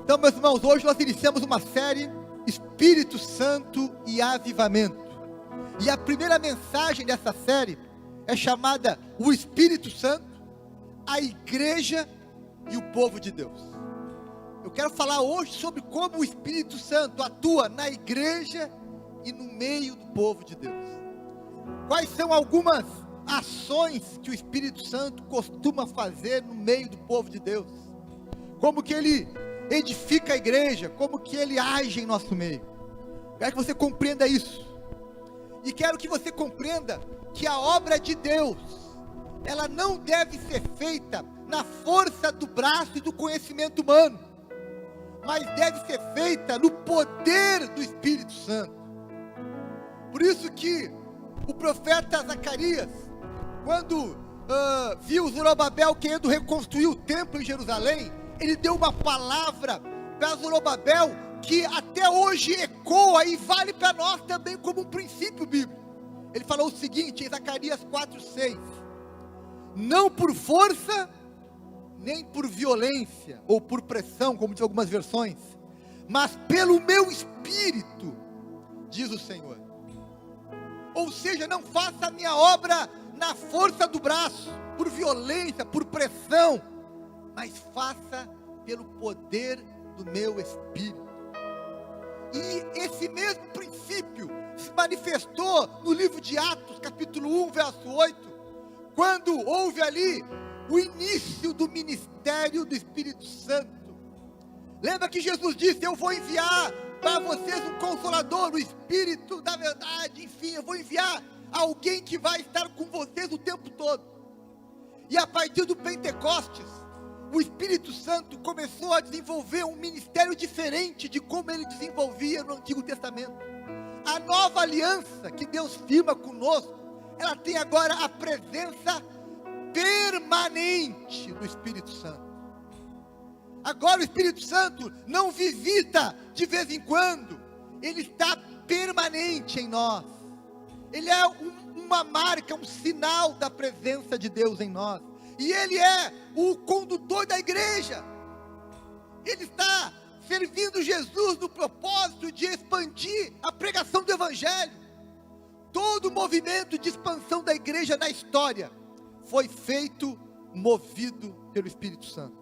Então, meus irmãos, hoje nós iniciamos uma série Espírito Santo e Avivamento. E a primeira mensagem dessa série é chamada O Espírito Santo, a Igreja e o Povo de Deus. Eu quero falar hoje sobre como o Espírito Santo atua na igreja e no meio do povo de Deus. Quais são algumas ações que o Espírito Santo costuma fazer no meio do povo de Deus? Como que ele edifica a igreja, como que ele age em nosso meio. Quero que você compreenda isso. E quero que você compreenda que a obra de Deus, ela não deve ser feita na força do braço e do conhecimento humano, mas deve ser feita no poder do Espírito Santo. Por isso que o profeta Zacarias, quando viu Zorobabel querendo reconstruir o templo em Jerusalém, ele deu uma palavra para Zorobabel que até hoje ecoa e vale para nós também como um princípio bíblico. Ele falou o seguinte em Zacarias 4:6: não por força, nem por violência, ou por pressão, como diz algumas versões, mas pelo meu Espírito, diz o Senhor. Ou seja, não faça a minha obra na força do braço, por violência, por pressão, mas faça pelo poder do meu Espírito. E esse mesmo princípio se manifestou no livro de Atos, capítulo 1, verso 8, quando houve ali o início do ministério do Espírito Santo. Lembra que Jesus disse: eu vou enviar para vocês um Consolador, o Espírito da verdade, enfim, eu vou enviar alguém que vai estar com vocês o tempo todo. E a partir do Pentecostes, o Espírito Santo começou a desenvolver um ministério diferente de como ele desenvolvia no Antigo Testamento. A nova aliança que Deus firma conosco, ela tem agora a presença permanente do Espírito Santo. Agora o Espírito Santo não visita de vez em quando, ele está permanente em nós. Ele é uma marca, um sinal da presença de Deus em nós. E ele é o condutor da igreja. Ele está servindo Jesus no propósito de expandir a pregação do Evangelho. Todo o movimento de expansão da igreja na história foi feito movido pelo Espírito Santo.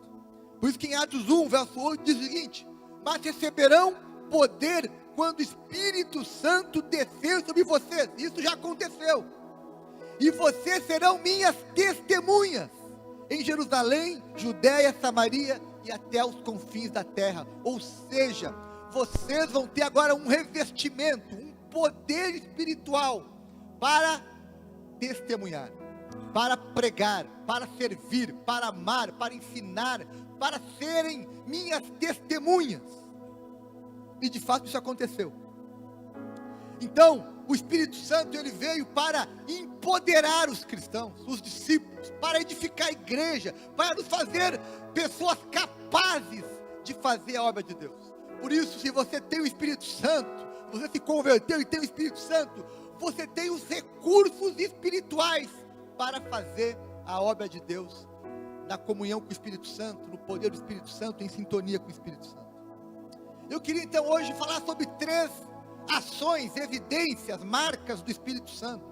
Por isso que em Atos 1, verso 8 diz o seguinte: mas receberão poder quando o Espírito Santo descer sobre vocês. Isso já aconteceu. E vocês serão minhas testemunhas em Jerusalém, Judéia, Samaria e até os confins da terra. Ou seja, vocês vão ter agora um revestimento, um poder espiritual para testemunhar, para pregar, para servir, para amar, para ensinar, para serem minhas testemunhas. E de fato isso aconteceu. Então, o Espírito Santo, ele veio para empoderar os cristãos, os discípulos, para edificar a igreja, para nos fazer pessoas capazes de fazer a obra de Deus. Por isso, se você tem o Espírito Santo, você se converteu e tem o Espírito Santo, você tem os recursos espirituais para fazer a obra de Deus, na comunhão com o Espírito Santo, no poder do Espírito Santo, em sintonia com o Espírito Santo. Eu queria então hoje falar sobre 3 ações, evidências, marcas do Espírito Santo.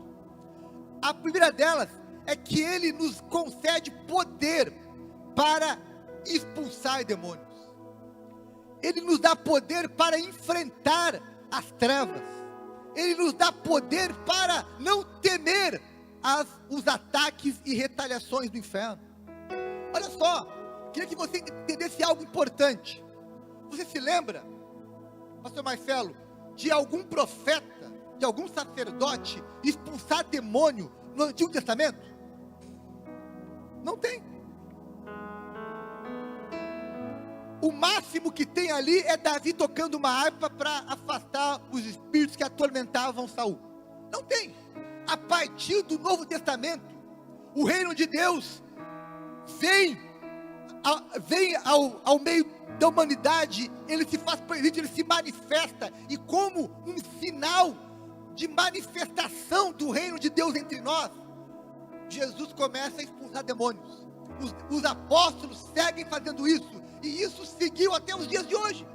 A primeira delas é que ele nos concede poder para expulsar demônios. Ele nos dá poder para enfrentar as trevas. Ele nos dá poder para não temer os ataques e retaliações do inferno. Olha só, queria que você entendesse algo importante. Você se lembra, pastor Marcelo, de algum profeta, de algum sacerdote expulsar demônio no Antigo Testamento? Não tem. O máximo que tem ali é Davi tocando uma harpa para afastar os espíritos que atormentavam Saul. Não tem. A partir do Novo Testamento, o reino de Deus vem ao meio da humanidade, ele se faz presente, ele se manifesta, e como um sinal de manifestação do reino de Deus entre nós, Jesus começa a expulsar demônios. Os apóstolos seguem fazendo isso, e isso seguiu até os dias de hoje.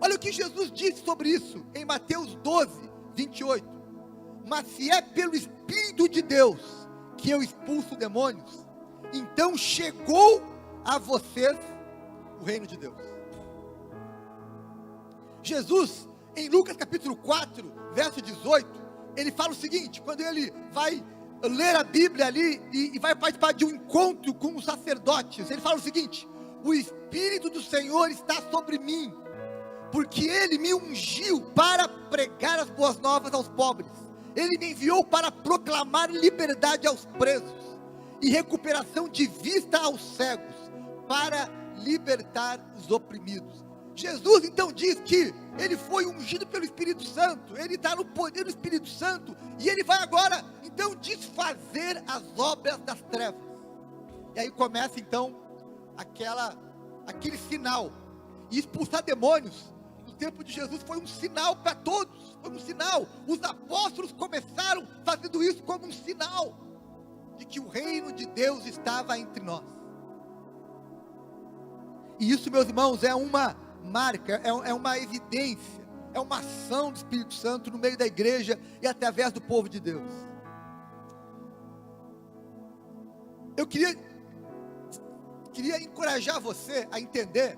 Olha o que Jesus disse sobre isso, em Mateus 12, 28. Mas se é pelo Espírito de Deus que eu expulso demônios, então chegou a vocês o reino de Deus. Jesus, em Lucas capítulo 4, verso 18, ele fala o seguinte, quando ele vai ler a Bíblia ali, e vai participar de um encontro com os sacerdotes, ele fala o seguinte: o Espírito do Senhor está sobre mim, porque Ele me ungiu para pregar as boas novas aos pobres, Ele me enviou para proclamar liberdade aos presos, e recuperação de vista aos cegos, para libertar os oprimidos. Jesus então diz que ele foi ungido pelo Espírito Santo, ele está no poder do Espírito Santo, e ele vai agora então desfazer as obras das trevas. E aí começa então aquele sinal, e expulsar demônios no tempo de Jesus foi um sinal para todos, foi um sinal. Os apóstolos começaram fazendo isso como um sinal de que o reino de Deus estava entre nós. E isso, meus irmãos, é uma marca, é uma evidência, é uma ação do Espírito Santo no meio da igreja e através do povo de Deus. Eu queria encorajar você a entender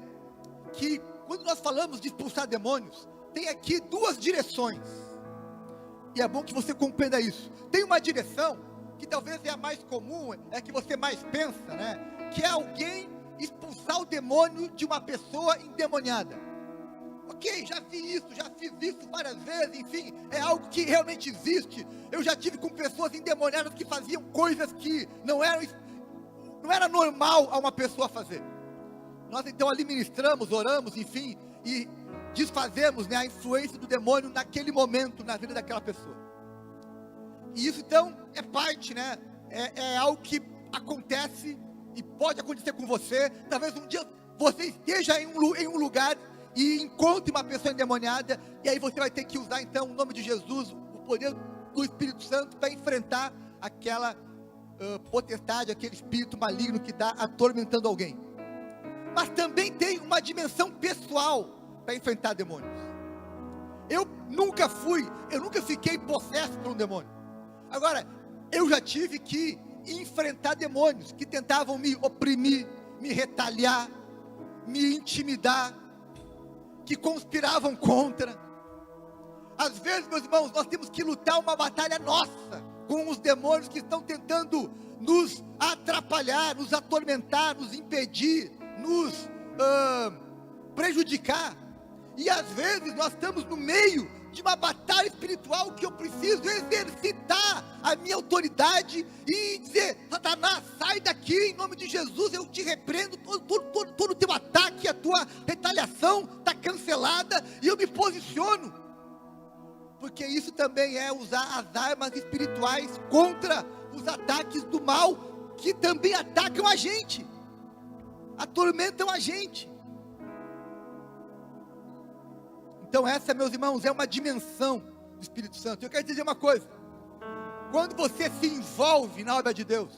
que quando nós falamos de expulsar demônios, tem aqui duas direções, e é bom que você compreenda isso. Tem uma direção que talvez é a mais comum, é a que você mais pensa, né? Que é alguém expulsar o demônio de uma pessoa endemoniada. Ok, já vi isso, já fiz isso várias vezes, enfim, é algo que realmente existe. Eu já tive com pessoas endemoniadas que faziam coisas que não era normal a uma pessoa fazer. Nós então ali ministramos, oramos, enfim, e desfazemos, né, a influência do demônio naquele momento na vida daquela pessoa. E isso então é parte, né, é algo que acontece e pode acontecer com você. Talvez um dia você esteja em um lugar e encontre uma pessoa endemoniada, e aí você vai ter que usar então o nome de Jesus, o poder do Espírito Santo, para enfrentar aquela potestade, aquele espírito maligno que está atormentando alguém. Mas também tem uma dimensão pessoal para enfrentar demônios. Eu nunca fiquei possesso por um demônio. Agora, eu já tive que enfrentar demônios que tentavam me oprimir, me retalhar, me intimidar, que conspiravam contra. Às vezes, meus irmãos, nós temos que lutar uma batalha nossa com os demônios que estão tentando nos atrapalhar, nos atormentar, nos impedir, nos prejudicar. E às vezes nós estamos no meio de uma batalha espiritual que eu preciso exercitar a minha autoridade e dizer: Satanás, sai daqui, em nome de Jesus, eu te repreendo, todo o teu ataque, a tua retaliação está cancelada, e eu me posiciono, porque isso também é usar as armas espirituais contra os ataques do mal, que também atacam a gente, atormentam a gente. Então essa, meus irmãos, é uma dimensão do Espírito Santo. Eu quero dizer uma coisa: quando você se envolve na obra de Deus,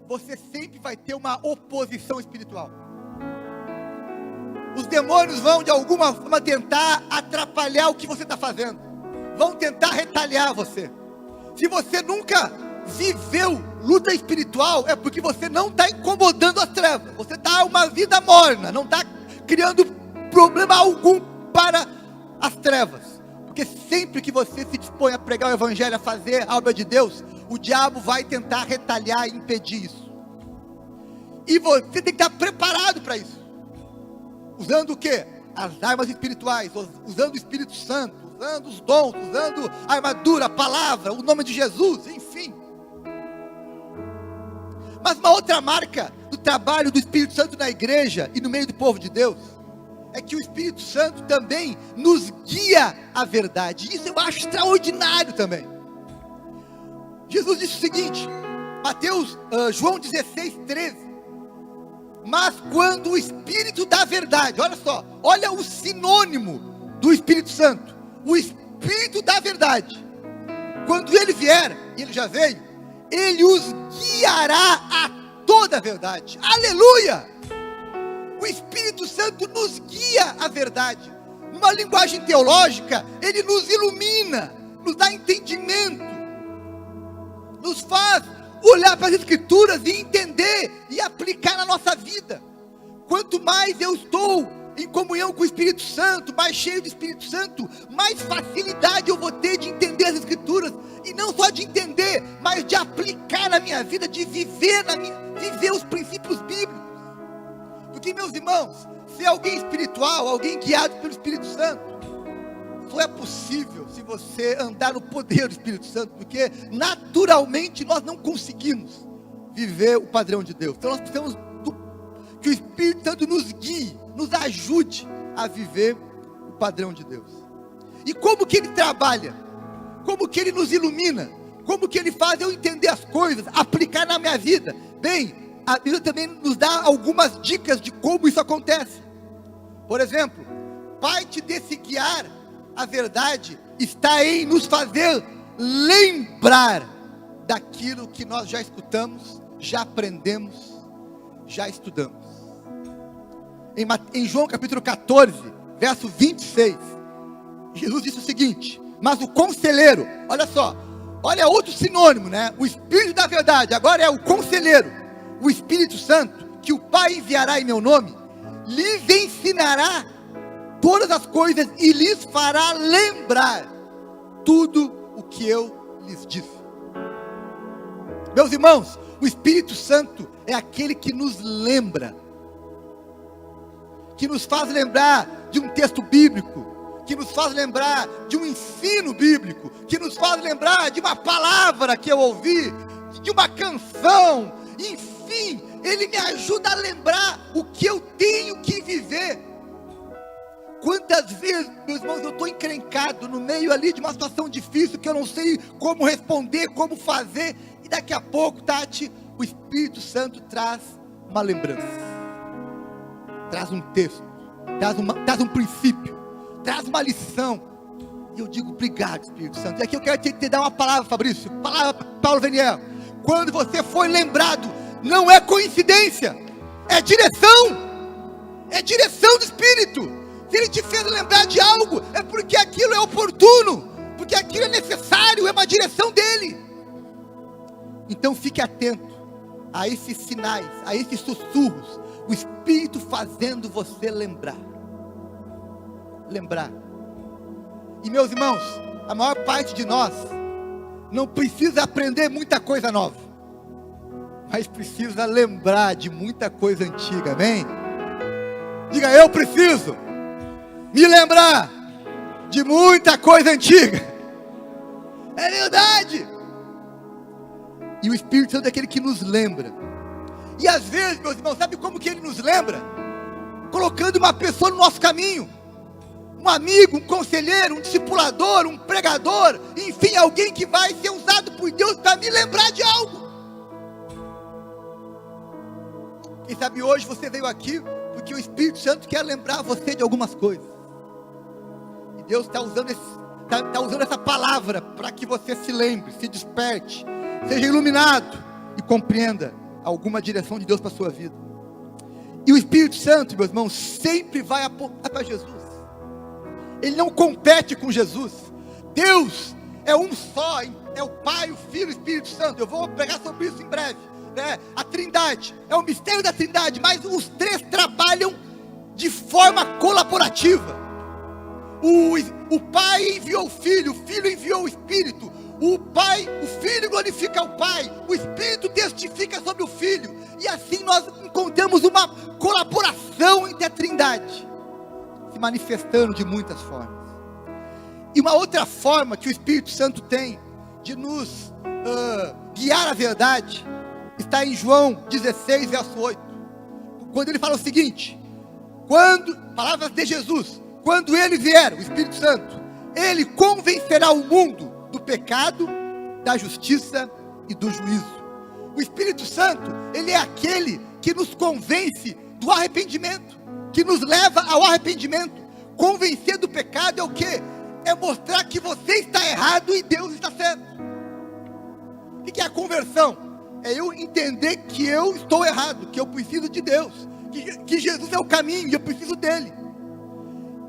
você sempre vai ter uma oposição espiritual. Os demônios vão de alguma forma tentar atrapalhar o que você está fazendo, vão tentar retaliar você. Se você nunca viveu luta espiritual, é porque você não está incomodando as trevas, você está uma vida morna, não está criando problema algum para as trevas, porque sempre que você se dispõe a pregar o evangelho, a fazer a obra de Deus, o diabo vai tentar retaliar e impedir isso, e você tem que estar preparado para isso, usando o que? As armas espirituais, usando o Espírito Santo, usando os dons, usando a armadura, a palavra, o nome de Jesus, enfim. Mas uma outra marca do trabalho do Espírito Santo na igreja e no meio do povo de Deus é que o Espírito Santo também nos guia à verdade. Isso eu acho extraordinário também. Jesus disse o seguinte, João 16, 13: mas quando o Espírito da verdade, olha só, olha o sinônimo do Espírito Santo, o Espírito da verdade, quando ele vier, e ele já veio, ele os guiará a toda a verdade. Aleluia! O O Espírito Santo nos guia à verdade. Numa linguagem teológica, ele nos ilumina, nos dá entendimento, nos faz olhar para as Escrituras e entender e aplicar na nossa vida. Quanto mais eu estou em comunhão com o Espírito Santo, mais cheio do Espírito Santo, mais facilidade eu vou ter de entender as Escrituras, e não só de entender, mas de aplicar na minha vida, de viver viver os princípios bíblicos. Porque, meus irmãos, ser alguém espiritual, alguém guiado pelo Espírito Santo, só é possível se você andar no poder do Espírito Santo, porque naturalmente nós não conseguimos viver o padrão de Deus. Então nós precisamos que o Espírito Santo nos guie, nos ajude a viver o padrão de Deus. E como que Ele trabalha? Como que Ele nos ilumina? Como que Ele faz eu entender as coisas, aplicar na minha vida? Bem, a Bíblia também nos dá algumas dicas de como isso acontece. Por exemplo, parte desse guiar a verdade está em nos fazer lembrar daquilo que nós já escutamos, já aprendemos, já estudamos. Em João capítulo 14, verso 26, Jesus disse o seguinte: mas o conselheiro, olha só, olha outro sinônimo, né? O Espírito da verdade, agora é o conselheiro, o Espírito Santo, que o Pai enviará em meu nome, lhes ensinará todas as coisas e lhes fará lembrar tudo o que eu lhes disse. Meus irmãos, o Espírito Santo é aquele que nos lembra, que nos faz lembrar de um texto bíblico, que nos faz lembrar de um ensino bíblico, que nos faz lembrar de uma palavra que eu ouvi, de uma canção, enfim, Ele me ajuda a lembrar o que eu tenho que viver. Quantas vezes, meus irmãos, eu estou encrencado no meio ali de uma situação difícil, que eu não sei como responder, como fazer, e daqui a pouco, Tati, o Espírito Santo traz uma lembrança, traz um texto, traz um princípio, traz uma lição, e eu digo: obrigado, Espírito Santo. E aqui eu quero te dar uma palavra, Fabrício, palavra Paulo Veniel. Quando você foi lembrado, não é coincidência, é direção do Espírito. Se Ele te fez lembrar de algo, é porque aquilo é oportuno, porque aquilo é necessário, é uma direção dEle. Então fique atento a esses sinais, a esses sussurros, o Espírito fazendo você lembrar. E meus irmãos, a maior parte de nós não precisa aprender muita coisa nova, mas precisa lembrar de muita coisa antiga, amém? Diga: eu preciso me lembrar de muita coisa antiga. É verdade. E o Espírito Santo é aquele que nos lembra. E às vezes, meus irmãos, sabe como que Ele nos lembra? Colocando uma pessoa no nosso caminho, um amigo, um conselheiro, um discipulador, um pregador, enfim, alguém que vai ser usado por Deus para me lembrar de algo. Quem sabe hoje você veio aqui porque o Espírito Santo quer lembrar você de algumas coisas. E Deus está usando essa palavra para que você se lembre, se desperte, seja iluminado e compreenda alguma direção de Deus para a sua vida. E o Espírito Santo, meus irmãos, sempre vai apontar para Jesus. Ele não compete com Jesus. Deus é um só, é o Pai, o Filho e o Espírito Santo. Eu vou pregar sobre isso em breve, né? A Trindade, é o mistério da Trindade, mas os três trabalham de forma colaborativa. O Pai enviou o Filho enviou o Espírito. O Filho glorifica o Pai, o Espírito testifica sobre o Filho, e assim nós encontramos uma colaboração entre a Trindade, se manifestando de muitas formas. E uma outra forma que o Espírito Santo tem de nos guiar à verdade, está em João 16, verso 8, quando ele fala o seguinte: palavras de Jesus, quando Ele vier, o Espírito Santo, Ele convencerá o mundo do pecado, da justiça e do juízo. O Espírito Santo, Ele é aquele que nos convence do arrependimento, que nos leva ao arrependimento. Convencer do pecado é o quê? É mostrar que você está errado e Deus está certo. O que é a conversão? É eu entender que eu estou errado, que eu preciso de Deus, que Jesus é o caminho e eu preciso dele.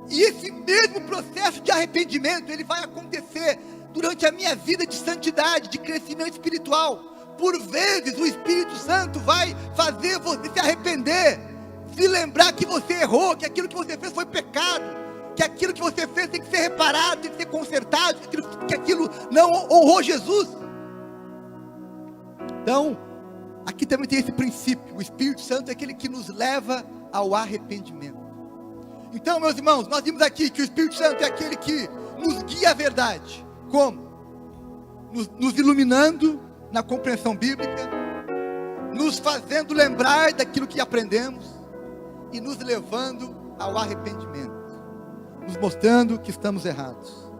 E esse mesmo processo de arrependimento, ele vai acontecer durante a minha vida de santidade, de crescimento espiritual. Por vezes o Espírito Santo vai fazer você se arrepender, se lembrar que você errou, que aquilo que você fez foi pecado, que aquilo que você fez tem que ser reparado, tem que ser consertado, que aquilo não honrou Jesus. Então, aqui também tem esse princípio: o Espírito Santo é aquele que nos leva ao arrependimento. Então, meus irmãos, nós vimos aqui que o Espírito Santo é aquele que nos guia à verdade. Como? Nos iluminando na compreensão bíblica, nos fazendo lembrar daquilo que aprendemos e nos levando ao arrependimento, nos mostrando que estamos errados.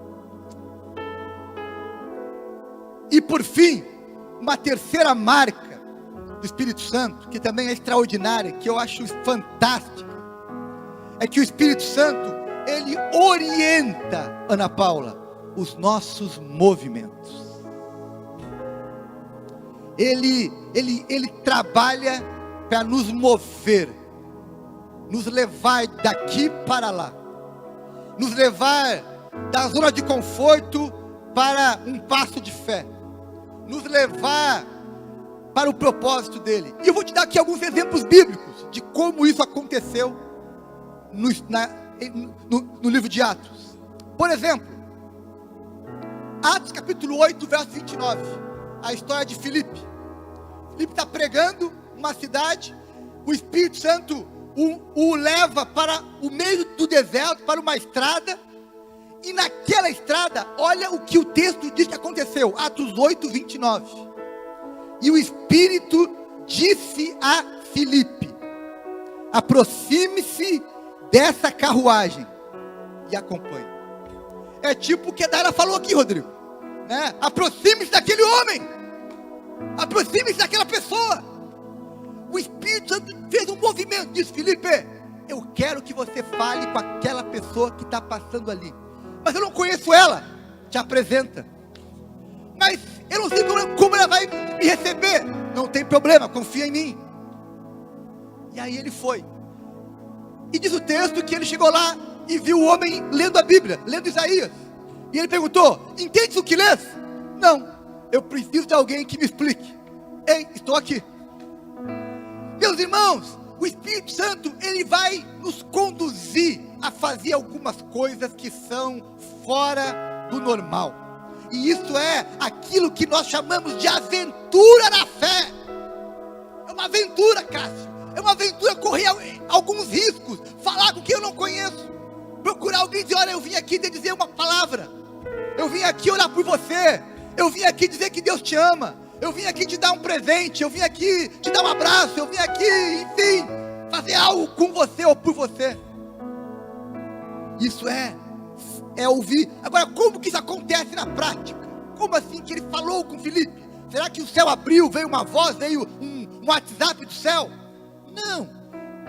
E por fim, uma terceira marca do Espírito Santo, que também é extraordinária, que eu acho fantástica, é que o Espírito Santo, ele orienta, Ana Paula, os nossos movimentos. Ele trabalha para nos mover, nos levar daqui para lá, nos levar da zona de conforto para um passo de fé, nos levar para o propósito dele. E eu vou te dar aqui alguns exemplos bíblicos de como isso aconteceu no livro de Atos. Por exemplo, Atos capítulo 8, verso 29, a história de Filipe. Filipe está pregando uma cidade, o Espírito Santo o leva para o meio do deserto, para uma estrada, e naquela estrada, olha o que o texto diz que aconteceu, Atos 8, 29. E o Espírito disse a Filipe: aproxime-se dessa carruagem e acompanhe. É tipo o que a Dara falou aqui, Rodrigo, né? Aproxime-se daquele homem, aproxime-se daquela pessoa. O Espírito Santo fez um movimento, disse: Filipe, eu quero que você fale com aquela pessoa que está passando ali, mas eu não conheço ela. Te apresenta. Mas eu não sei como ela vai me receber. Não tem problema, confia em mim. E aí ele foi. E diz o texto que ele chegou lá e viu o homem lendo a Bíblia, lendo Isaías. E ele perguntou: entende o que lês? Não, eu preciso de alguém que me explique. Ei, estou aqui. Meus irmãos, o Espírito Santo, ele vai nos conduzir a fazer algumas coisas que são fora do normal. E isso é aquilo que nós chamamos de aventura na fé. É uma aventura, Cássio. É uma aventura correr alguns riscos, falar com quem eu não conheço, procurar alguém e dizer: olha, eu vim aqui te dizer uma palavra, eu vim aqui orar por você, eu vim aqui dizer que Deus te ama, eu vim aqui te dar um presente, eu vim aqui te dar um abraço, eu vim aqui, enfim, fazer algo com você ou por você. Isso é ouvir. Agora, como que isso acontece na prática? Como assim que ele falou com Filipe? Será que o céu abriu, veio uma voz, veio um WhatsApp do céu? Não.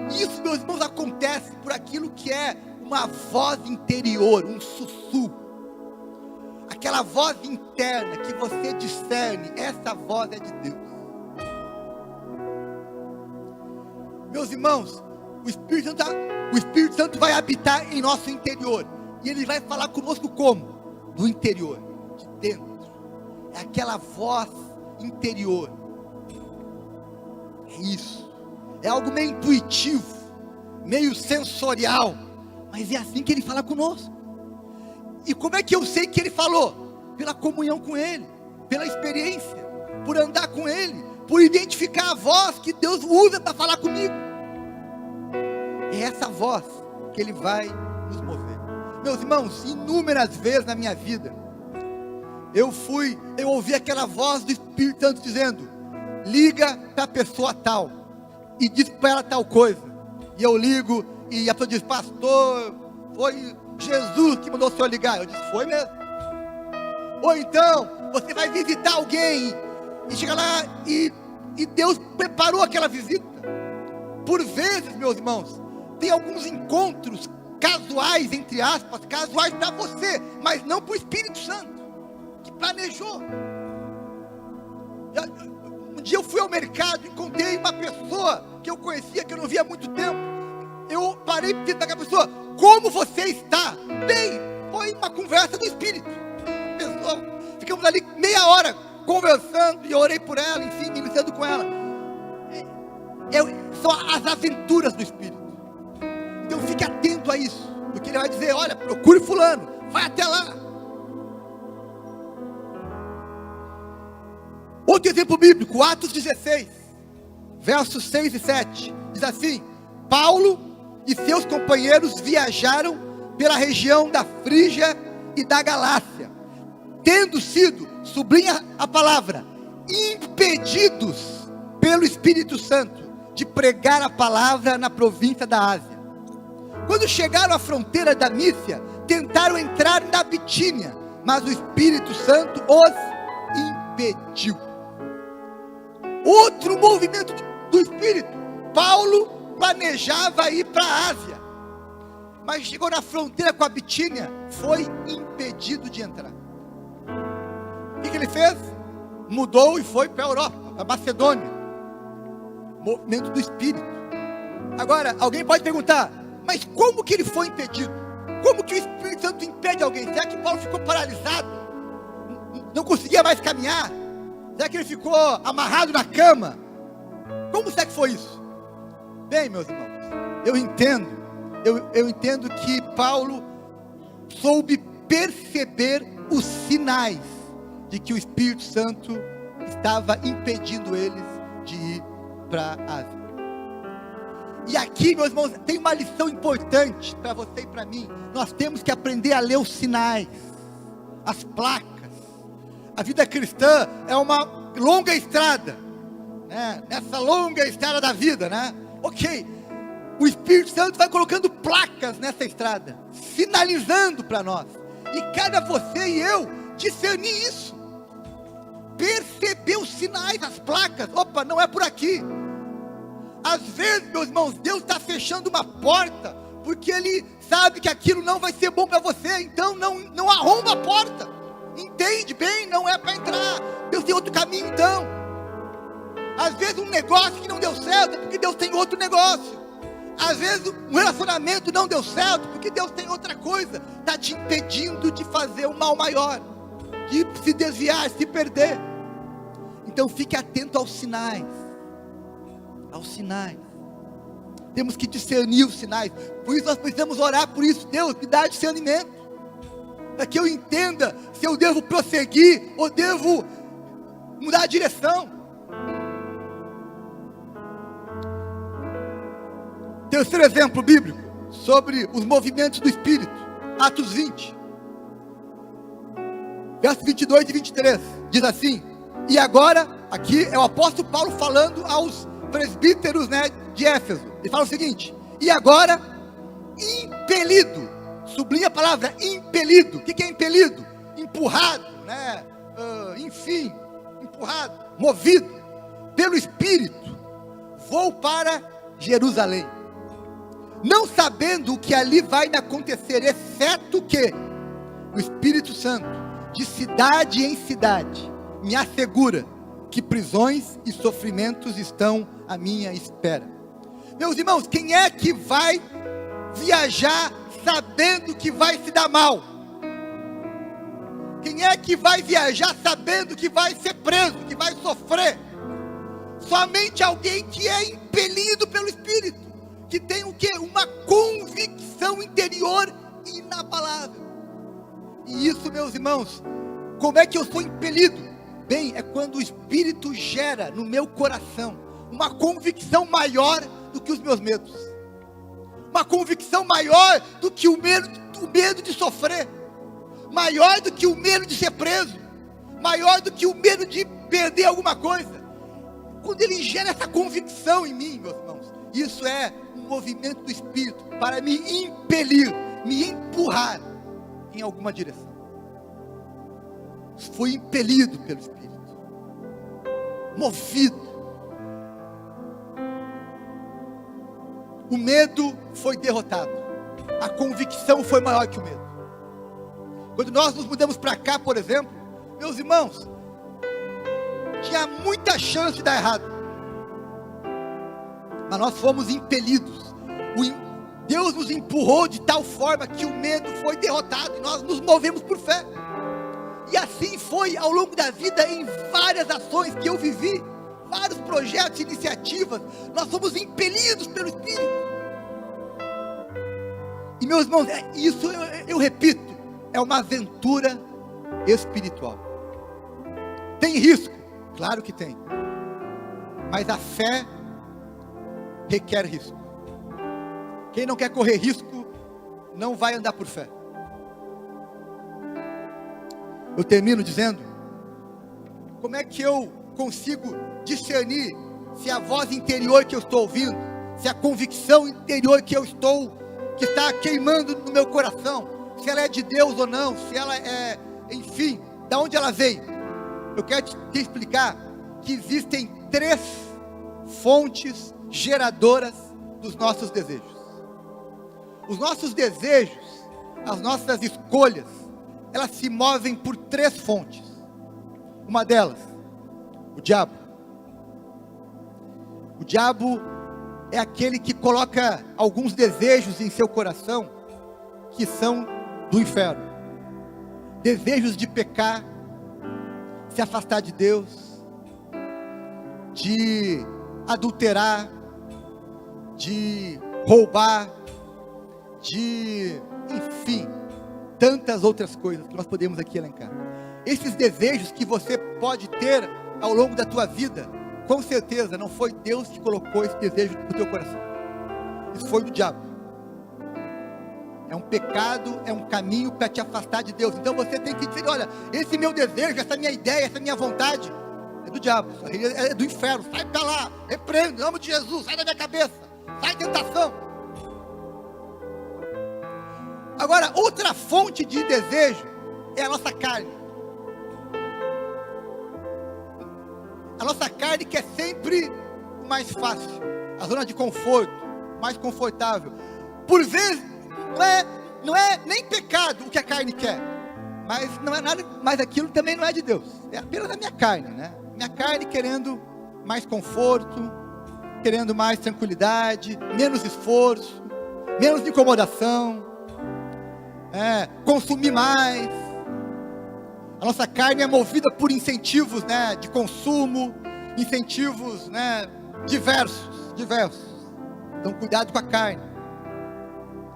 Isso, meus irmãos, acontece por aquilo que é uma voz interior, um sussurro. Aquela voz interna que você discerne, essa voz é de Deus. Meus irmãos, o Espírito Santo vai habitar em nosso interior. E ele vai falar conosco como? Do interior, de dentro. É aquela voz interior. É isso. É algo meio intuitivo, meio sensorial, mas é assim que ele fala conosco. E como é que eu sei que ele falou? Pela comunhão com ele, pela experiência, por andar com ele, por identificar a voz que Deus usa para falar comigo. É essa voz que ele vai nos mover. Meus irmãos, inúmeras vezes na minha vida, eu ouvi aquela voz do Espírito Santo dizendo: liga para a pessoa tal e diz para ela tal coisa. E eu ligo e a pessoa diz: pastor, foi Jesus que mandou o senhor ligar. Eu disse: foi mesmo. Ou então, você vai visitar alguém e chega lá e Deus preparou aquela visita. Por vezes, meus irmãos, tem alguns encontros casuais, entre aspas, casuais para você, mas não para o Espírito Santo, que planejou. dia eu fui ao mercado, encontrei uma pessoa que eu conhecia, que eu não via há muito tempo. Eu parei para perguntar àquela pessoa: como você está? Bem, foi uma conversa do Espírito. Pessoa, ficamos ali meia hora conversando, e eu orei por ela, enfim, iniciando com ela. São as aventuras do Espírito. Então fique atento a isso, porque ele vai dizer: olha, procure fulano, vai até lá. Outro exemplo bíblico, Atos 16, versos 6 e 7, diz assim: Paulo e seus companheiros viajaram pela região da Frígia e da Galácia, tendo sido, sublinha a palavra, impedidos pelo Espírito Santo de pregar a palavra na província da Ásia. Quando chegaram à fronteira da Mícia, tentaram entrar na Bitínia, mas o Espírito Santo os impediu. Outro movimento do Espírito: Paulo planejava ir para a Ásia, mas chegou na fronteira com a Bitínia, foi impedido de entrar. O que ele fez? Mudou e foi para a Europa, para a Macedônia. Movimento do Espírito. Agora, alguém pode perguntar: mas como que ele foi impedido? Como que o Espírito Santo impede alguém? Será que Paulo ficou paralisado? Não conseguia mais caminhar? Será que ele ficou amarrado na cama? Como será que foi isso? Bem, meus irmãos, eu entendo que Paulo soube perceber os sinais de que o Espírito Santo estava impedindo eles de ir para a Ásia. E aqui, meus irmãos, tem uma lição importante para você e para mim. Nós temos que aprender a ler os sinais, as placas. A vida cristã é uma longa estrada, né? Nessa longa estrada da vida, né? Ok, o Espírito Santo vai colocando placas nessa estrada, sinalizando para nós, e cabe a você e eu discernir isso, perceber os sinais, as placas. Opa, não é por aqui. Às vezes, meus irmãos, Deus está fechando uma porta, porque Ele sabe que aquilo não vai ser bom para você, então não arromba a porta. Entende bem? Não é para entrar. Deus tem outro caminho, então. Às vezes um negócio que não deu certo é porque Deus tem outro negócio. Às vezes um relacionamento não deu certo porque Deus tem outra coisa. Está te impedindo de fazer um mal maior, de se desviar, se perder. Então fique atento aos sinais. Aos sinais. Temos que discernir os sinais. Por isso nós precisamos orar por isso. Deus, me dá discernimento, para que eu entenda se eu devo prosseguir ou devo mudar a direção. Terceiro exemplo bíblico sobre os movimentos do Espírito, Atos 20, versos 22 e 23, diz assim: e agora, aqui é o apóstolo Paulo falando aos presbíteros, né, de Éfeso. Ele fala o seguinte: e agora, impelido, sublinha a palavra impelido. O que é impelido? Empurrado, né? Enfim, empurrado, movido pelo Espírito, vou para Jerusalém, não sabendo o que ali vai acontecer, exceto que o Espírito Santo, de cidade em cidade, me assegura que prisões e sofrimentos estão à minha espera. Meus irmãos, quem é que vai viajar sabendo que vai se dar mal? Quem é que vai viajar sabendo que vai ser preso, que vai sofrer? Somente alguém que é impelido pelo Espírito, que tem o quê? Uma convicção interior inabalável. E isso, meus irmãos, como é que eu sou impelido? Bem, é quando o Espírito gera no meu coração uma convicção maior do que os meus medos, uma convicção maior do que o medo de sofrer, maior do que o medo de ser preso, maior do que o medo de perder alguma coisa. Quando Ele gera essa convicção em mim, meus irmãos, isso é um movimento do Espírito para me impelir, me empurrar em alguma direção. Fui impelido pelo Espírito, movido. O medo foi derrotado, a convicção foi maior que o medo. Quando nós nos mudamos para cá, por exemplo, meus irmãos, tinha muita chance de dar errado, mas nós fomos impelidos. Deus nos empurrou de tal forma que o medo foi derrotado e nós nos movemos por fé. E assim foi ao longo da vida, em várias ações que eu vivi, vários projetos, iniciativas, nós fomos impelidos pelo Espírito. E meus irmãos, isso eu repito, é uma aventura espiritual. Tem risco? Claro que tem. Mas a fé requer risco. Quem não quer correr risco, não vai andar por fé. Eu termino dizendo, como é que eu consigo discernir se a voz interior que eu estou ouvindo, se a convicção interior que está queimando no meu coração, se ela é de Deus ou não, se ela é, enfim, da onde ela veio? Eu quero te explicar que existem 3 fontes geradoras dos nossos desejos. Os nossos desejos, as nossas escolhas, elas se movem por 3 fontes. Uma delas, o diabo. O diabo é aquele que coloca alguns desejos em seu coração que são do inferno. Desejos de pecar, se afastar de Deus, de adulterar, de roubar, enfim, tantas outras coisas que nós podemos aqui elencar. Esses desejos que você pode ter ao longo da tua vida, com certeza não foi Deus que colocou esse desejo no teu coração. Isso foi do diabo. É um pecado, é um caminho para te afastar de Deus. Então você tem que dizer, olha, esse meu desejo, essa minha ideia, essa minha vontade, é do diabo, é do inferno. Sai para lá, repreendo, em nome de Jesus, sai da minha cabeça, sai tentação. Agora, outra fonte de desejo é a nossa carne. A nossa carne quer sempre o mais fácil, a zona de conforto, mais confortável. Por vezes, não é nem pecado o que a carne quer, mas não é nada, mas aquilo também não é de Deus. É apenas a minha carne, né? Minha carne querendo mais conforto, querendo mais tranquilidade, menos esforço, menos incomodação, consumir mais. A nossa carne é movida por incentivos, né, de consumo, incentivos, né, diversos. Então cuidado com a carne.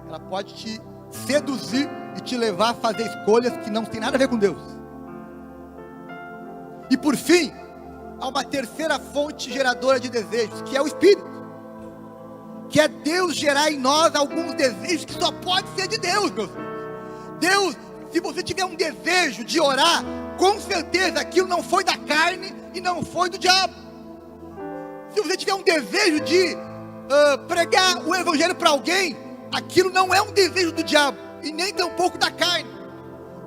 Ela pode te seduzir e te levar a fazer escolhas que não tem nada a ver com Deus. E por fim, há uma terceira fonte geradora de desejos, que é o Espírito. Que é Deus gerar em nós alguns desejos que só pode ser de Deus, meus irmãos. Deus, se você tiver um desejo de orar, com certeza aquilo não foi da carne e não foi do diabo. Se você tiver um desejo de pregar o evangelho para alguém, aquilo não é um desejo do diabo e nem tampouco da carne.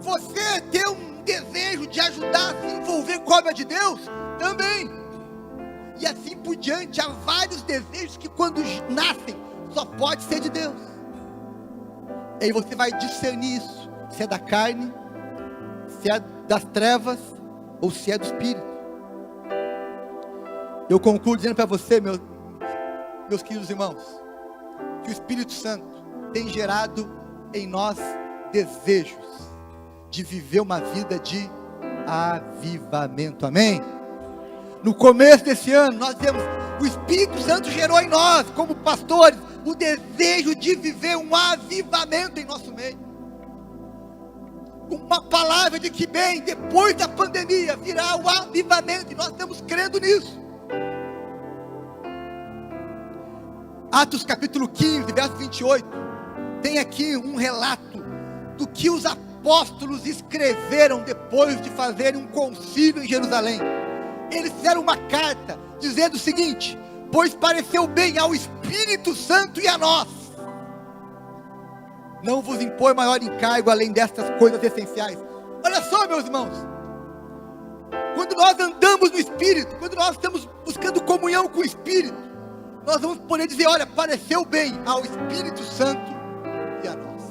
Você ter um desejo de ajudar a se envolver com a obra de Deus, também. E assim por diante, há vários desejos que quando nascem, só pode ser de Deus. E aí você vai discernir isso, se é da carne, se é das trevas, ou se é do Espírito. Eu concluo dizendo para você, meus queridos irmãos, que o Espírito Santo tem gerado em nós desejos de viver uma vida de avivamento, amém? No começo desse ano, nós temos, o Espírito Santo gerou em nós, como pastores, o desejo de viver um avivamento em nosso meio. Uma palavra de que bem, depois da pandemia, virá o avivamento, e nós estamos crendo nisso. Atos capítulo 15, verso 28, tem aqui um relato do que os apóstolos escreveram depois de fazerem um concílio em Jerusalém. Eles fizeram uma carta dizendo o seguinte: pois pareceu bem ao Espírito Santo e a nós não vos impor maior encargo além destas coisas essenciais. Olha só, meus irmãos, quando nós andamos no Espírito, quando nós estamos buscando comunhão com o Espírito, nós vamos poder dizer: olha, pareceu bem ao Espírito Santo e a nós.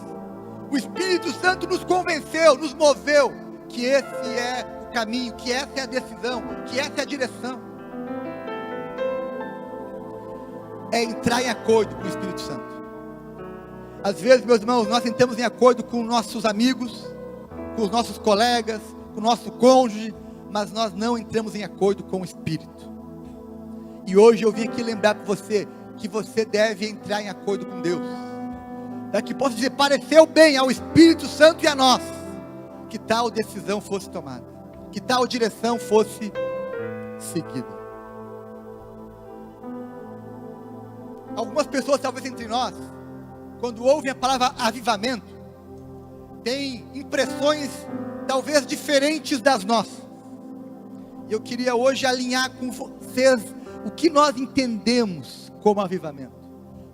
O Espírito Santo nos convenceu, nos moveu, que esse é o caminho, que essa é a decisão, que essa é a direção. É entrar em acordo com o Espírito Santo. Às vezes, meus irmãos, nós entramos em acordo com nossos amigos, com os nossos colegas, com o nosso cônjuge, mas nós não entramos em acordo com o Espírito. E hoje eu vim aqui lembrar para você que você deve entrar em acordo com Deus. Para que possa dizer, pareceu bem ao Espírito Santo e a nós, que tal decisão fosse tomada, que tal direção fosse seguida. Algumas pessoas, talvez entre nós, quando ouvem a palavra avivamento, têm impressões talvez diferentes das nossas. E eu queria hoje alinhar com vocês o que nós entendemos como avivamento.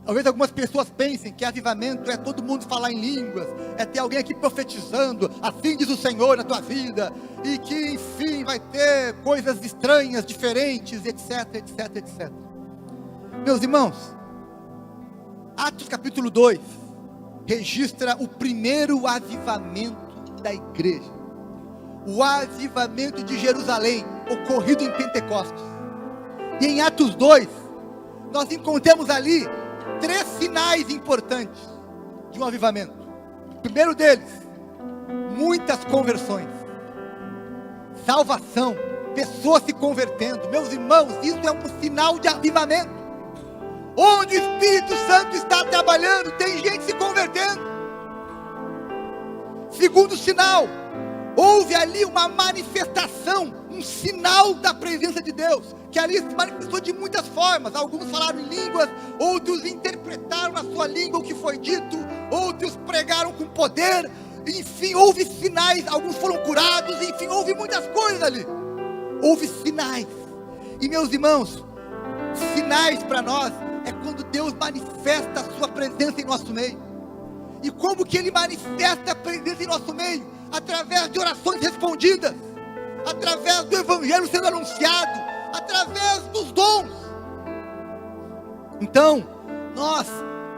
Talvez algumas pessoas pensem que avivamento é todo mundo falar em línguas, é ter alguém aqui profetizando, assim diz o Senhor na tua vida, e que enfim vai ter coisas estranhas, diferentes, etc, etc, etc. Meus irmãos, Atos capítulo 2 registra o primeiro avivamento da igreja, o avivamento de Jerusalém, ocorrido em Pentecostes. E em Atos 2 nós encontramos ali 3 sinais importantes de um avivamento. O primeiro deles, muitas conversões, salvação, pessoas se convertendo. Meus irmãos, isso é um sinal de avivamento. Onde o Espírito Santo está trabalhando, tem gente se convertendo. Segundo sinal, houve ali uma manifestação, um sinal da presença de Deus, que ali se manifestou de muitas formas. Alguns falaram em línguas, outros interpretaram na sua língua o que foi dito, outros pregaram com poder, enfim, houve sinais, alguns foram curados, enfim, houve muitas coisas ali, houve sinais. E meus irmãos, sinais para nós é quando Deus manifesta a sua presença em nosso meio. E como que Ele manifesta a presença em nosso meio? Através de orações respondidas, através do Evangelho sendo anunciado, através dos dons. Então, nós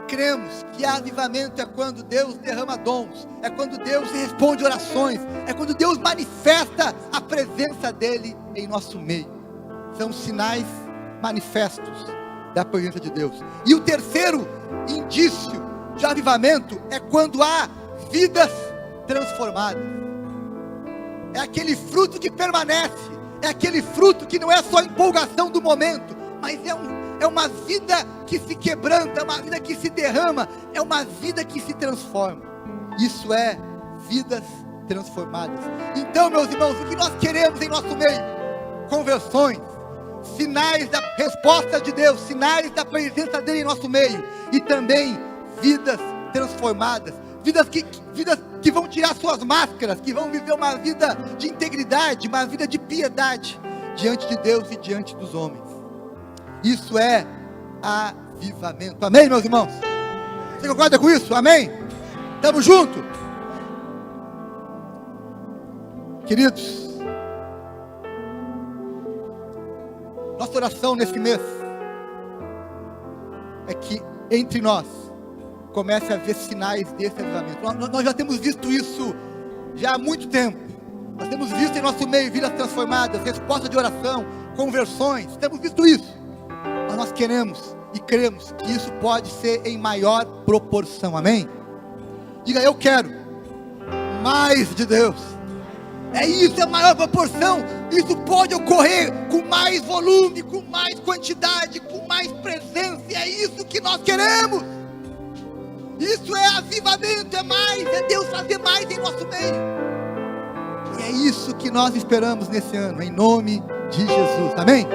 cremos que avivamento é quando Deus derrama dons, é quando Deus responde orações, é quando Deus manifesta a presença dEle em nosso meio. São sinais manifestos da presença de Deus. E o terceiro indício de avivamento é quando há vidas transformadas. É aquele fruto que permanece, é aquele fruto que não é só empolgação do momento, mas é uma vida que se quebranta, é uma vida que se derrama, é uma vida que se transforma. Isso é vidas transformadas. Então, meus irmãos, o que nós queremos em nosso meio? Conversões, sinais da resposta de Deus, sinais da presença dele em nosso meio, e também vidas transformadas, vidas que vão tirar suas máscaras, que vão viver uma vida de integridade, uma vida de piedade diante de Deus e diante dos homens. Isso é avivamento. Amém, meus irmãos? Você concorda com isso? Amém? Estamos juntos? Queridos, nossa oração nesse mês é que entre nós comece a ver sinais desse avivamento. Nós já temos visto isso já há muito tempo. Nós temos visto em nosso meio vidas transformadas, respostas de oração, conversões. Temos visto isso. Mas nós queremos e cremos que isso pode ser em maior proporção. Amém? Diga, eu quero mais de Deus. É isso, é a maior proporção. Isso pode ocorrer com mais volume, com mais quantidade, com mais presença. E é isso que nós queremos. Isso é avivamento, é mais, é Deus fazer mais em nosso meio. E é isso que nós esperamos nesse ano, em nome de Jesus. Amém?